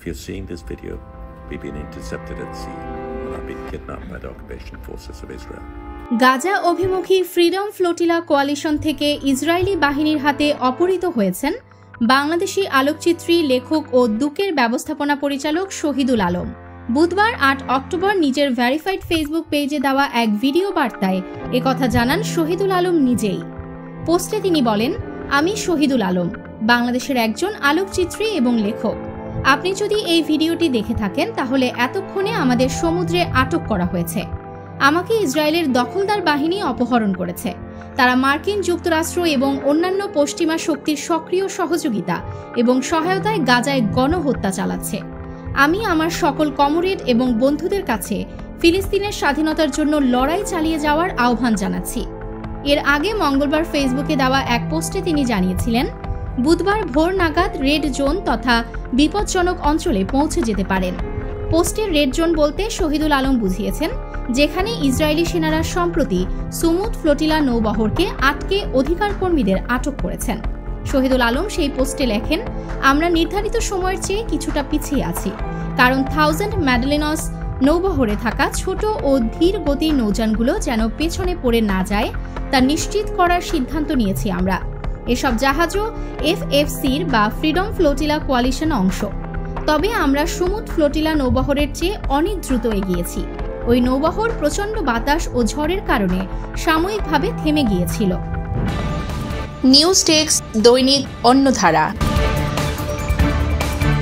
you're seeing this video, we've been intercepted at sea and are being kidnapped by the occupation forces of Israel. Gaza অভিমুখী freedom flotilla coalition থেকে Israeli বাহিনীর হাতে অপহৃত হয়েছেন বাংলাদেশি আলোকচিত্রী, লেখক ও দুকের ব্যবস্থাপনা পরিচালক শহীদুল আলম। বুধবার ৮ অক্টোবর নিজের ভেরিফাইড ফেসবুক পেজে দেওয়া এক ভিডিও বার্তায় একথা জানান শহীদুল আলম নিজেই। পোস্টে তিনি বলেন, আমি শহীদুল আলম, বাংলাদেশের একজন আলোকচিত্রী এবং লেখক। আপনি যদি এই ভিডিওটি দেখে থাকেন তাহলে এতক্ষণে আমাদের সমুদ্রে আটক করা হয়েছে। আমাকে ইসরায়েলের দখলদার বাহিনী অপহরণ করেছে। তারা মার্কিন যুক্তরাষ্ট্র এবং অন্যান্য পশ্চিমা শক্তির সক্রিয় সহযোগিতা এবং সহায়তায় গাজায় গণহত্যা চালাচ্ছে। আমি আমার সকল কমরেড এবং বন্ধুদের কাছে ফিলিস্তিনের স্বাধীনতার জন্য লড়াই চালিয়ে যাওয়ার আহ্বান জানাচ্ছি। এর আগে মঙ্গলবার ফেসবুকে দেওয়া এক পোস্টে তিনি জানিয়েছিলেন, বুধবার ভোর নাগাদ রেড জোন তথা বিপজ্জনক অঞ্চলে পৌঁছে যেতে পারেন। পোস্টের রেড জোন বলতে শহীদুল আলম বুঝিয়েছেন যেখানে ইসরায়েলি সেনারা সম্প্রতি সুমুদ ফ্লোটিলা নৌবহরকে আটকে অধিকার কর্মীদের আটক করেছেন। শহীদুল আলম সেই পোস্টে লেখেন, আমরা নির্ধারিত সময়ের চেয়ে কিছুটা পিছিয়ে আছি, কারণ 1000 ম্যাডেলিনস নৌবহরে থাকা ছোট ও ধীর গতির নৌযানগুলো যেন পেছনে পড়ে না যায় তা নিশ্চিত করার সিদ্ধান্ত নিয়েছি আমরা। এসব জাহাজও এফএফসির বা ফ্রিডম ফ্লোটিলা কোয়ালিশন অংশ। তবে আমরা সুমুদ ফ্লোটিলা নৌবহরের চেয়ে অনেক দ্রুত এগিয়েছি। ওই নৌবহর প্রচণ্ড বাতাস ও ঝড়ের কারণে সাময়িকভাবে থেমে গিয়েছিল। নিউজ ডেস্ক, দৈনিক অন্যধারা।